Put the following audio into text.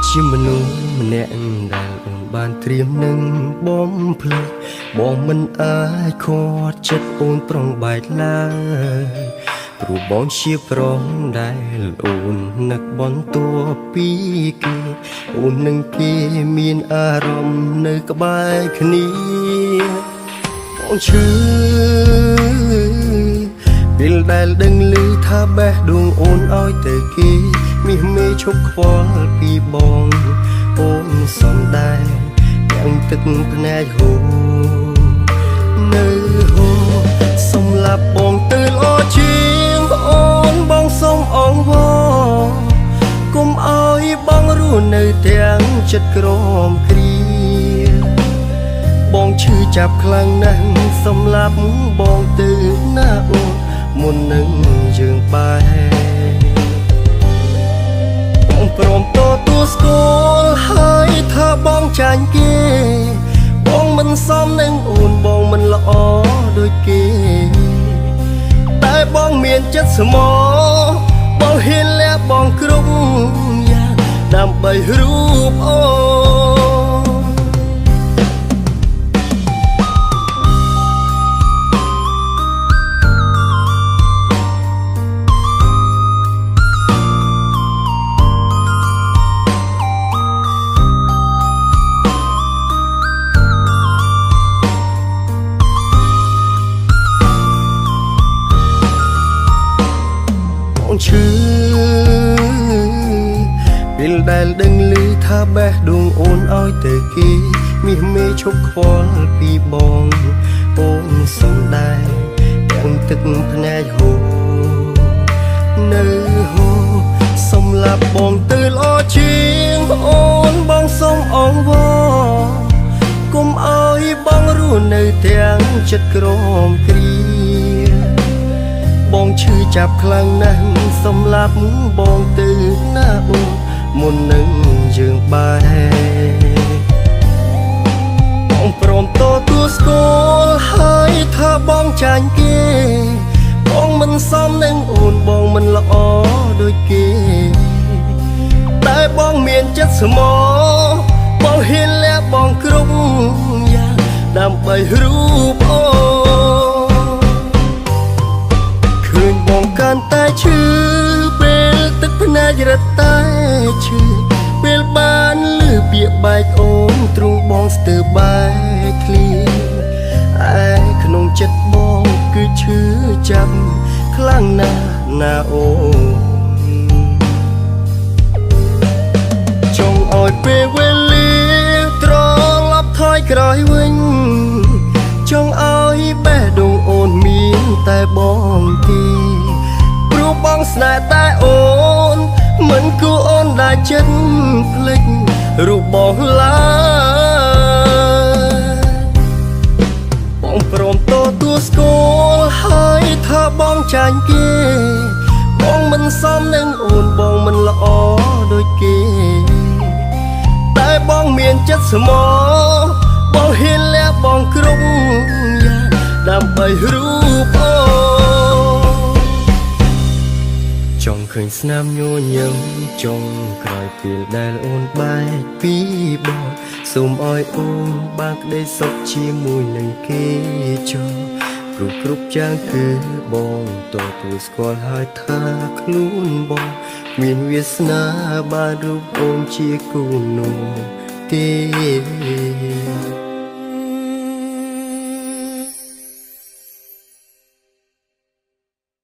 ជាមនុស្សម្នាក់ដែលអូនបានត្រៀមនឹងបំភ្លេចបងមិនអាចខត់ចិត្តអូនប្រងបែកឡើយព្រោះបងជាប្រុសដែលអូននឹកបន្ទាប់ពីគេអូននឹងគេមានអារម្មណ៍នៅក្បែរគ្នាបងឈឺពេលដែលដឹងឮថាបេះដូងអូនឲ្យទៅគេមាសមេឈប់ខ្វល់ពីបងអូនសំដែងទាំងទឹកភ្នែកហូរនៅហូរសម្រាប់បងទៅល្អជាងអូនបងសុំអង្វរកុំឲ្យបងរស់នៅទាំងចិត្តក្រមគ្រាបងឈឺចាប់ខ្លាំងណាស់សម្រាប់បងទៅណាអូនមុននឹងយើងបែកបងព្រមទទួលស្គាល់ហើយថាបងចាញ់គេបងមិនសមនឹងអូនបងមិនល្អដូចគេតែបងមានចិត្តស្មោះបងហ៊ានលះបងគ្រប់យ៉ាងដើម្បីរូបអូឈឺពេលដែលដឹងឮថាបេះដូងអូនឲ្យទៅគេមាសមេឈប់ខ្វល់ពីបងអូនសំដែងទាំងទឹកភ្នែកហូរនៅហូរសម្រាប់បងទៅល្អជាងអូនបងសុំអង្វរកុំឲ្យបងរស់នៅទាំងចិត្តក្រមគ្រាបងឈឺចាប់ខ្លាំងណាស់សម្រាប់បងទៅណាអូនមុននឹងយើងបែកបងព្រមទទួលស្គាល់ហើយថាបងចាញ់គេបងមិនសមនឹងអូនបងមិនល្អដូចគេតែបងមានចិត្តស្មោះបងហ៊ានលះបងគ្រប់យ៉ាងដើម្បីរូបអូបងកាន់តែឈឺពេលទឹកភ្នែករត់តែឈឺពេលបានលឺពាក្យបែកអូនទ្រង់បងស្ទើរបែកឃ្លាឯក្នុងចិត្តបងគឺឈឺចាប់ខ្លាំងណាស់ណាអូនចង់ឲ្យពេលវេលាត្រឡប់ថយក្រោយវិញចង់ឲ្យបេះដូងអូនមានតែបងទេបងស្នេហ៍តែអូនមិនគួរអូនដែលចិត្តភ្លេចរូបបងឡើយបងព្រមទទួលស្គាល់ហើយថាបងចាញ់គេបងមិនសមនឹងអូនបងមិនល្អដូចគេតែបងមានចិត្តស្មោះបងហ៊ានលះបងគ្រប់យ៉ាងដើម្បីរូបអូចង់ឃើញស្នាមញញឹមចង់ក្រោយពេលដែលអូនបែកពីបងសូមឲ្យអូនបានក្តីសុខជាមួយនឹងគេចុះគ្រប់យ៉ាងគឺបងទទួលស្គាល់ហើយថាខ្លួនបងមានវាសនាបានរូបអូនជាគូនោះទេ